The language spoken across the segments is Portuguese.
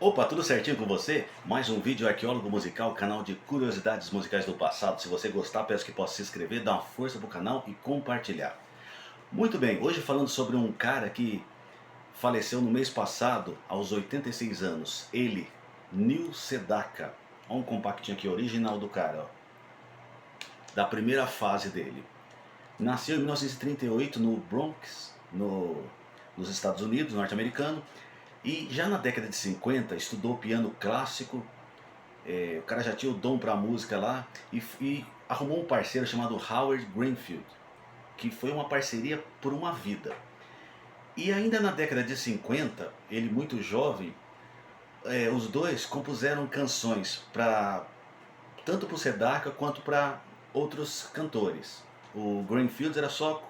Opa, tudo certinho com você? Mais um vídeo arqueólogo musical, canal de curiosidades musicais do passado. Se você gostar, peço que possa se inscrever, dar uma força pro canal e compartilhar. Muito bem, hoje falando sobre um cara que faleceu no mês passado, aos 86 anos. Ele, Neil Sedaka. Olha um compactinho aqui, original do cara, ó, da primeira fase dele. Nasceu em 1938 no Bronx, nos Estados Unidos, norte-americano. E já na década de 50 estudou piano clássico. O cara já tinha o dom para a música lá e arrumou um parceiro chamado Howard Greenfield, que foi uma parceria por uma vida. E ainda na década de 50, ele muito jovem, os dois compuseram canções para tanto para o Sedaka quanto para outros cantores. O Greenfield era só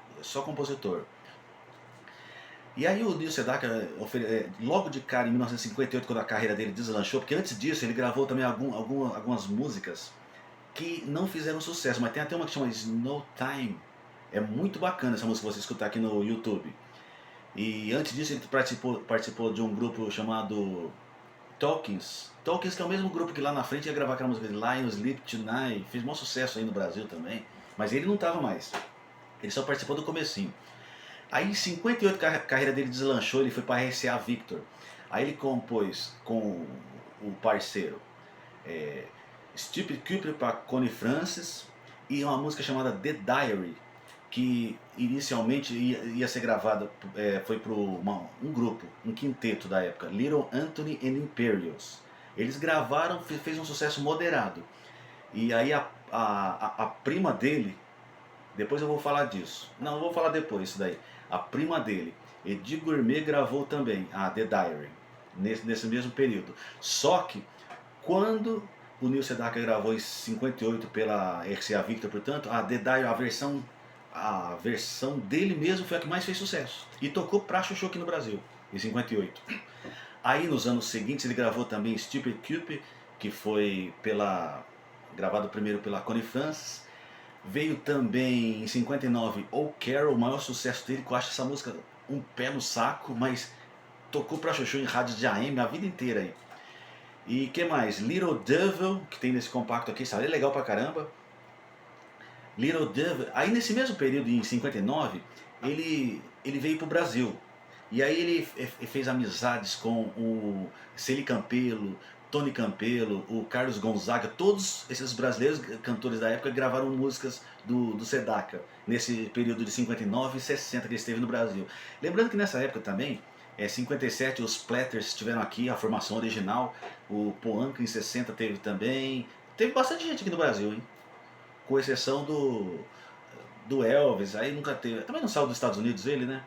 compositor. E aí o Neil Sedaka, logo de cara em 1958, quando a carreira dele deslanchou, porque antes disso ele gravou também algumas músicas que não fizeram sucesso, mas tem até uma que chama Snow Time. É muito bacana essa música que você escutar aqui no YouTube. E antes disso ele participou de um grupo chamado Tolkien's. Tolkien's, que é o mesmo grupo que lá na frente ia gravar aquela música de Lion Sleep Tonight, fez maior sucesso aí no Brasil também, mas ele não estava mais. Ele só participou do comecinho. Aí em 58 a carreira dele deslanchou, ele foi para a RCA Victor. Aí ele compôs com o parceiro Stupid Cupid para Connie Francis e uma música chamada The Diary, que inicialmente ia ser gravada, foi para um grupo, um quinteto da época, Little Anthony and Imperials. Eles gravaram, fez um sucesso moderado. E aí a prima dele, depois eu vou falar disso. Não, eu vou falar depois isso daí. A prima dele, Eddie Gourmet, gravou também a The Diary, nesse mesmo período. Só que, quando o Neil Sedaka gravou em 58 pela RCA Victor, portanto, a The Diary, a versão dele mesmo foi a que mais fez sucesso. E tocou pra chuchu aqui no Brasil, em 58. Aí nos anos seguintes ele gravou também Stupid Cupid, que foi gravado primeiro pela Connie Francis. Veio também em 59 Oh Carol, o maior sucesso dele, que eu acho essa música um pé no saco, mas tocou pra chuchu em rádios de AM a vida inteira aí. E que mais? Little Devil, que tem nesse compacto aqui, sabe? É legal pra caramba. Little Devil. Aí nesse mesmo período, em 59, ele veio pro Brasil. E aí ele fez amizades com o Celi Campelo, Tony Campelo, o Carlos Gonzaga, todos esses brasileiros cantores da época gravaram músicas do Sedaka, nesse período de 59 e 60 que ele esteve no Brasil. Lembrando que nessa época também, 57 os Platters estiveram aqui, a formação original, o Poanca em 60 teve também, teve bastante gente aqui no Brasil, hein? Com exceção do Elvis, aí nunca teve, também não saiu dos Estados Unidos ele, né?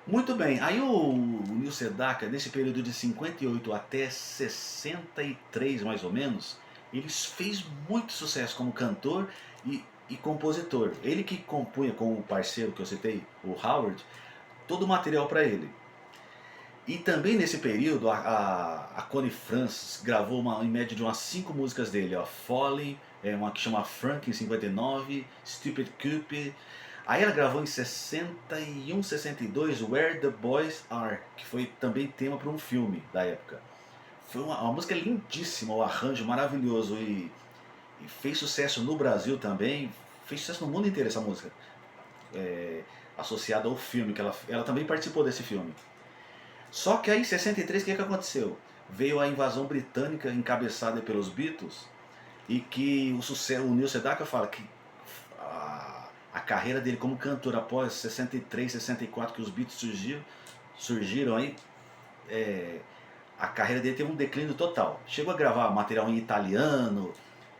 Muito bem, aí o Neil Sedaka, nesse período de 58 até 63 mais ou menos, ele fez muito sucesso como cantor e compositor. Ele que compunha com o parceiro que eu citei, o Howard, todo o material para ele. E também nesse período a Connie Francis gravou em média de umas 5 músicas dele, ó, Falling, uma que chama Frank em 59, Stupid Cupid. Aí ela gravou em 61, 62 Where the Boys Are, que foi também tema para um filme da época. Foi uma música lindíssima, o arranjo maravilhoso e fez sucesso no Brasil também, fez sucesso no mundo inteiro essa música, associada ao filme, que ela também participou desse filme. Só que aí em 63 o que aconteceu? Veio a invasão britânica encabeçada pelos Beatles e que o Neil Sedaka fala que a carreira dele como cantor após 63, 64 que os Beatles surgiram aí, a carreira dele teve um declínio total. Chegou a gravar material em italiano,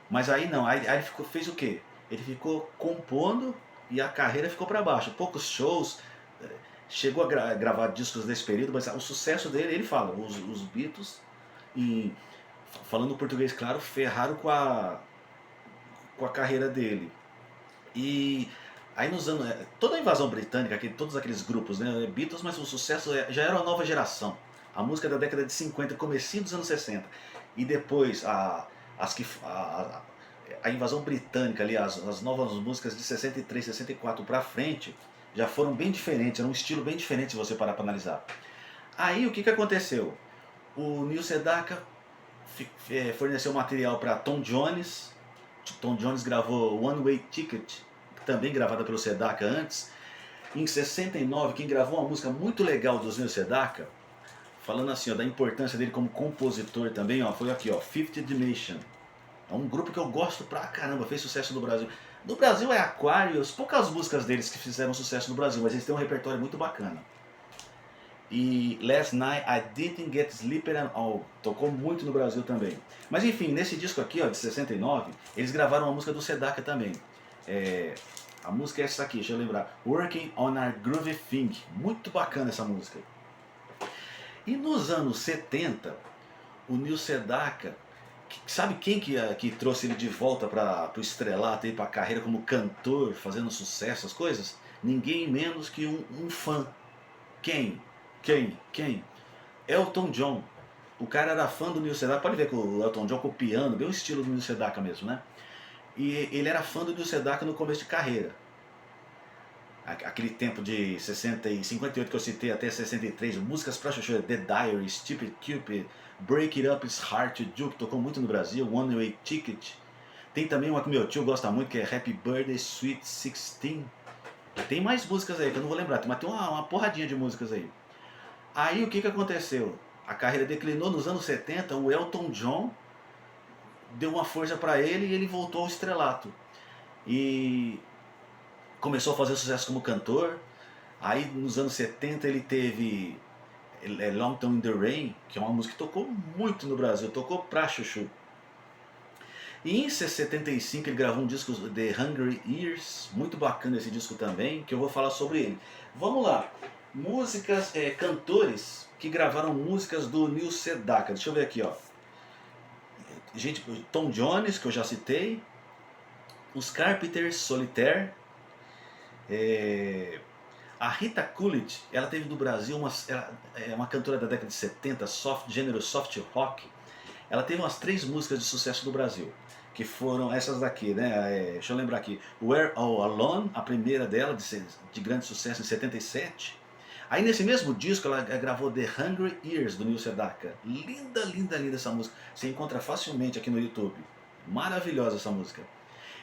mas aí não, aí ele fez o quê? Ele ficou compondo e a carreira ficou para baixo. Poucos shows, chegou a gravar discos desse período, mas o sucesso dele, ele fala, os Beatles, falando português claro, ferraram com a carreira dele. E aí nos anos, toda a invasão britânica, todos aqueles grupos, né, Beatles, mas o sucesso já era uma nova geração. A música da década de 50, comecinho dos anos 60. E depois a invasão britânica ali, as novas músicas de 63, 64 pra frente, já foram bem diferentes, era um estilo bem diferente se você parar para analisar. Aí o que aconteceu? O Neil Sedaka forneceu material para Tom Jones. Tom Jones gravou One Way Ticket, também gravada pelo Sedaka antes. Em 69, quem gravou uma música muito legal do Neil Sedaka, falando assim, ó, da importância dele como compositor também, ó, foi aqui, ó, Fifth Dimension. É um grupo que eu gosto pra caramba, fez sucesso no Brasil. No Brasil é Aquarius, poucas músicas deles que fizeram sucesso no Brasil, mas eles têm um repertório muito bacana. E Last Night I Didn't Get Sleep at All, tocou muito no Brasil também. Mas enfim, nesse disco aqui, ó, de 69, eles gravaram uma música do Sedaka também. A música é essa aqui, deixa eu lembrar. Working on a Groovy Thing, muito bacana essa música. E nos anos 70, o Neil Sedaka, sabe quem que trouxe ele de volta para o estrelato, para a carreira como cantor, fazendo sucesso, as coisas? Ninguém menos que um fã. Quem? Elton John. O cara era fã do Neil Sedaka, pode ver que o Elton John copiando, bem o estilo do Neil Sedaka mesmo, né? E ele era fã do Neil Sedaka no começo de carreira. Aquele tempo de 58 que eu citei até 63, músicas pra chuchu, The Diary, Stupid Cupid, Break It Up It's Hard to Do, que tocou muito no Brasil, One Way Ticket. Tem também uma que meu tio gosta muito, que é Happy Birthday Sweet 16. Tem mais músicas aí que eu não vou lembrar, mas tem uma porradinha de músicas aí. Aí o que aconteceu? A carreira declinou nos anos 70, o Elton John deu uma força pra ele e ele voltou ao estrelato. E começou a fazer sucesso como cantor. Aí nos anos 70 ele teve Long Time in the Rain, que é uma música que tocou muito no Brasil, tocou pra chuchu. E em 75 ele gravou um disco, The Hungry Years, muito bacana esse disco também, que eu vou falar sobre ele. Vamos lá, músicas, cantores que gravaram músicas do Neil Sedaka. Deixa eu ver aqui, ó. Gente, Tom Jones, que eu já citei, os Carpenters, Solitaire, a Rita Coolidge, ela teve no Brasil, ela é uma cantora da década de 70, gênero soft rock. Ela teve umas 3 músicas de sucesso no Brasil, que foram essas daqui, né? Deixa eu lembrar aqui. We're All Alone, a primeira dela, de grande sucesso em 77. Aí nesse mesmo disco ela gravou The Hungry Years, do Neil Sedaka. Linda, linda, linda essa música. Você encontra facilmente aqui no YouTube. Maravilhosa essa música.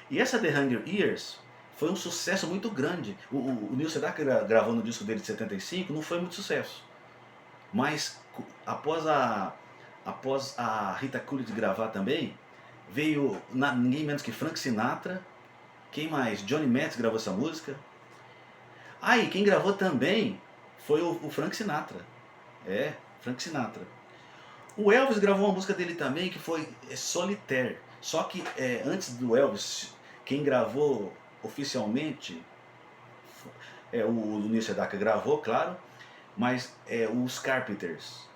E essa The Hungry Years foi um sucesso muito grande. O Neil Sedaka gravou no disco dele de 75, não foi muito sucesso. Mas após a Rita Coolidge gravar também, veio ninguém menos que Frank Sinatra. Quem mais? Johnny Metz gravou essa música. E quem gravou também foi o Frank Sinatra. Frank Sinatra. O Elvis gravou uma música dele também, que foi Solitaire. Só que antes do Elvis, quem gravou oficialmente, o Neil Sedaka gravou, claro, mas os Carpenters.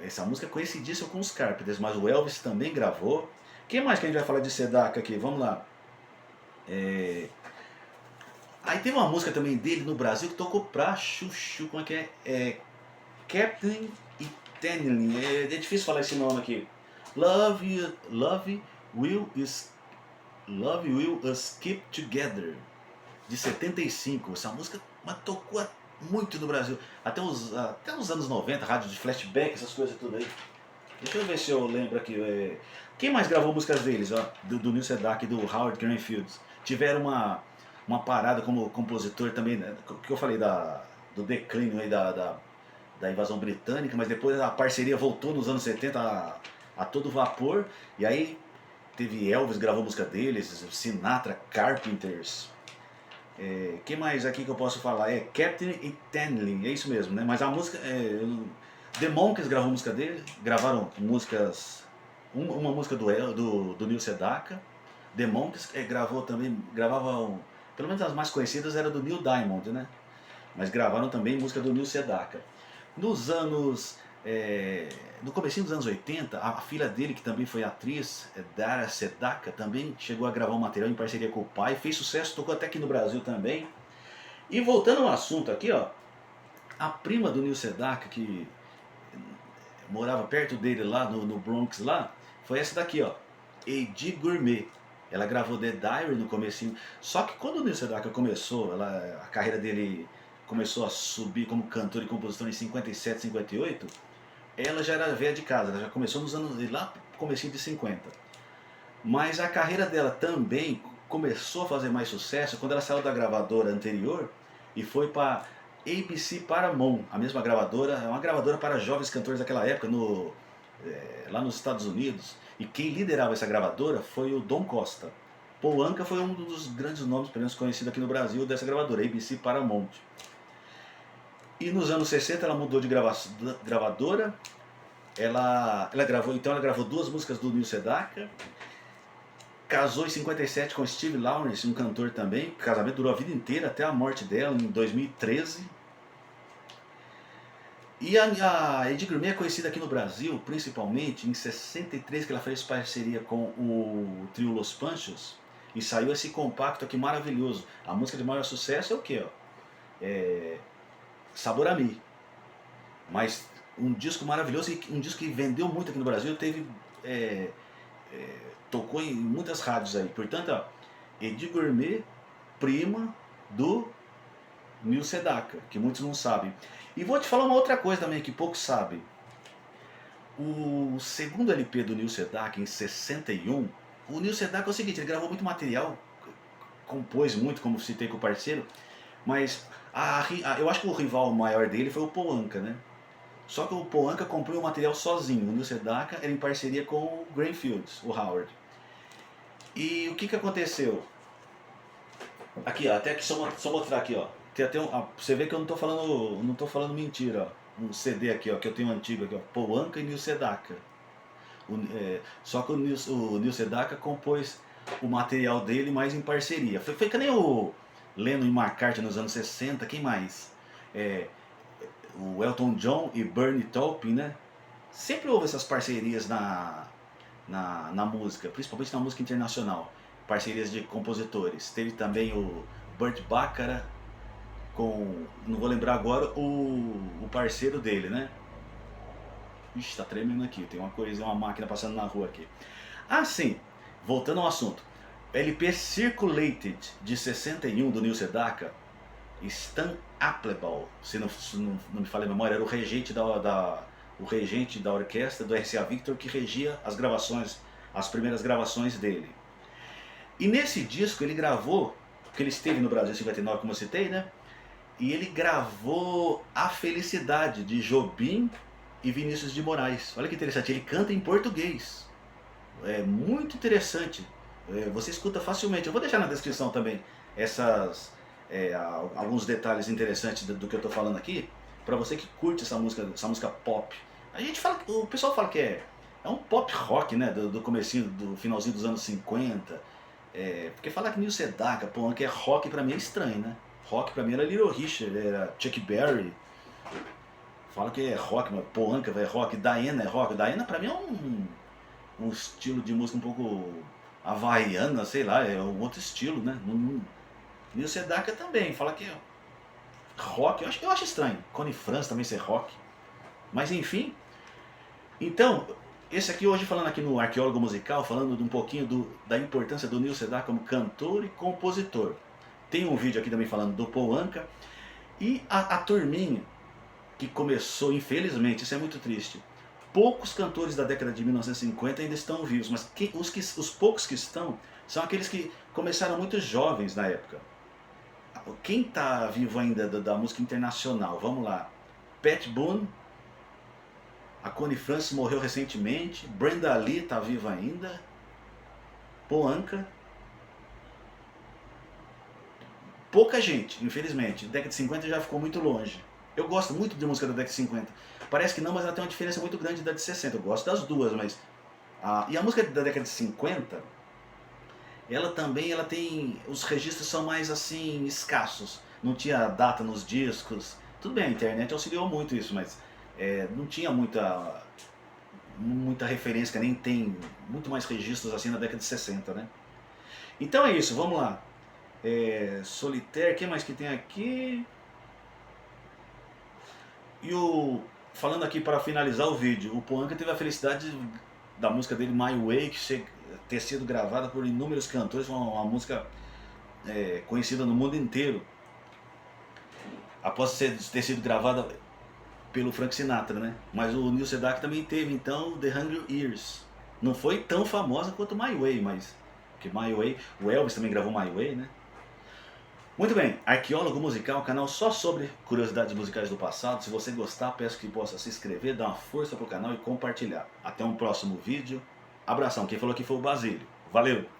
Essa música é conhecidíssima com os Carpenters, mas o Elvis também gravou. Quem mais que a gente vai falar de Sedaka aqui? Vamos lá. Aí tem uma música também dele no Brasil que tocou pra chuchu, como é que é? Captain Eternally. É difícil falar esse nome aqui. Love Will Us Keep Together, de 75. Essa música tocou muito no Brasil, até os anos 90, rádio de flashback, essas coisas tudo aí. Deixa eu ver se eu lembro aqui. Quem mais gravou músicas deles, ó, do Neil Sedaka e do Howard Greenfield? Tiveram uma parada como compositor também, né, que eu falei do declínio aí da invasão britânica, mas depois a parceria voltou nos anos 70 a todo vapor, e aí teve Elvis, gravou música deles, Sinatra, Carpenters. Quem mais aqui que eu posso falar? Captain Eternally, é isso mesmo, né? Mas a música, The Monkees gravou música dele, gravaram músicas, uma música do Neil Sedaka. The Monkees gravavam, pelo menos as mais conhecidas era do Neil Diamond, né? Mas gravaram também música do Neil Sedaka. Nos anos, no comecinho dos anos 80, a filha dele, que também foi atriz, Dara Sedaka, também chegou a gravar um material em parceria com o pai, fez sucesso, tocou até aqui no Brasil também. E voltando ao assunto aqui, ó, a prima do Neil Sedaka, que morava perto dele lá no Bronx lá, foi essa daqui, ó, A.G. Gourmet. Ela gravou The Diary no comecinho. Só que quando o Neil Sedaka começou, a carreira dele começou a subir como cantor e compositor em 57, 58, ela já era velha de casa, ela já começou nos anos, lá no comecinho de 50. Mas a carreira dela também começou a fazer mais sucesso quando ela saiu da gravadora anterior e foi para ABC Paramount, a mesma gravadora, é uma gravadora para jovens cantores daquela época, lá nos Estados Unidos. E quem liderava essa gravadora foi o Dom Costa. Paul Anka foi um dos grandes nomes, pelo menos conhecido aqui no Brasil, dessa gravadora, ABC Paramount. E nos anos 60 ela mudou de gravadora, ela gravou duas músicas do Neil Sedaka, casou em 57 com Steve Lawrence, um cantor também. O casamento durou a vida inteira, até a morte dela, em 2013. E a Eddie Gourmet é conhecida aqui no Brasil, principalmente em 63, que ela fez parceria com o trio Los Panchos, e saiu esse compacto aqui maravilhoso. A música de maior sucesso é o quê? Sabor a Mi. Mas um disco maravilhoso, e um disco que vendeu muito aqui no Brasil, tocou em muitas rádios aí. Portanto, ó, Eddie Gourmet, prima do Neil Sedaka, que muitos não sabem. E vou te falar uma outra coisa também que poucos sabem. O segundo LP do Neil Sedaka, em 61, o Neil Sedaka é o seguinte, ele gravou muito material, compôs muito, como citei com o parceiro, mas eu acho que o rival maior dele foi o Paul Anka, né? Só que o Paul Anka comprou o material sozinho, o Neil Sedaka era em parceria com o Graham Fields, o Howard. E o que aconteceu? Aqui, ó, até que só mostrar aqui, ó. Tem até você vê que eu não tô falando mentira, ó. Um CD aqui, ó, que eu tenho antigo aqui, ó, Paul Anka e Neil Sedaka. Só que o Neil Sedaka compôs o material dele mais em parceria. Foi que nem o Lennon e McCartney nos anos 60, quem mais? O Elton John e Bernie Taupin, né? Sempre houve essas parcerias na música, principalmente na música internacional. Parcerias de compositores. Teve também o Burt Bacharach com, não vou lembrar agora, o parceiro dele, né? Ixi, tá tremendo aqui, tem uma máquina passando na rua aqui. Ah, sim, voltando ao assunto. LP Circulated, de 61, do Neil Sedaka, Stan Applebaum, se não me falha a memória, era o regente da orquestra do RCA Victor, que regia as gravações, as primeiras gravações dele. E nesse disco ele gravou, porque ele esteve no Brasil em 59, como eu citei, né? E ele gravou A Felicidade, de Jobim e Vinícius de Moraes. Olha que interessante, ele canta em português. É muito interessante. Você escuta facilmente. Eu vou deixar na descrição também alguns detalhes interessantes do que eu estou falando aqui, para você que curte essa música pop. O pessoal fala que é um pop rock, né, do comecinho, do finalzinho dos anos 50. Porque falar que Neil Sedaka, pô, que é rock, pra mim é estranho, né? Rock pra mim era Little Richard, era Chuck Berry. Fala que é rock, mas Paul Anka é rock, Diana é rock. Diana pra mim é um estilo de música um pouco havaiana, sei lá, é um outro estilo, né? Neil Sedaka também, fala que é rock, eu acho estranho. Connie Franz também ser rock. Mas enfim, então, esse aqui hoje falando aqui no Arqueólogo Musical, falando um pouquinho da importância do Neil Sedaka como cantor e compositor. Tem um vídeo aqui também falando do Paul Anka. E a turminha que começou, infelizmente, isso é muito triste. Poucos cantores da década de 1950 ainda estão vivos, mas os poucos que estão são aqueles que começaram muito jovens na época. Quem está vivo ainda da música internacional? Vamos lá. Pat Boone, a Connie Francis morreu recentemente, Brenda Lee está viva ainda, Paul Anka. Pouca gente, infelizmente. Década de 50 já ficou muito longe. Eu gosto muito de música da década de 50. Parece que não, mas ela tem uma diferença muito grande da de 60. Eu gosto das duas, mas... e a música da década de 50, ela tem... Os registros são mais, assim, escassos. Não tinha data nos discos. Tudo bem, a internet auxiliou muito isso, mas não tinha muita referência, nem tem muito mais registros assim na década de 60, né? Então é isso, vamos lá. Solitaire, o que mais que tem aqui? E falando aqui para finalizar o vídeo, o Paul Anka teve a felicidade da música dele My Way ter sido gravada por inúmeros cantores, uma música conhecida no mundo inteiro. Após ter sido gravada pelo Frank Sinatra, né? Mas o Neil Sedaka também teve, então, The Hungry Years. Não foi tão famosa quanto My Way, mas... Porque My Way, o Elvis também gravou My Way, né? Muito bem, Arqueólogo Musical, canal só sobre curiosidades musicais do passado. Se você gostar, peço que possa se inscrever, dar uma força pro canal e compartilhar. Até um próximo vídeo. Abração, quem falou aqui foi o Basílio. Valeu!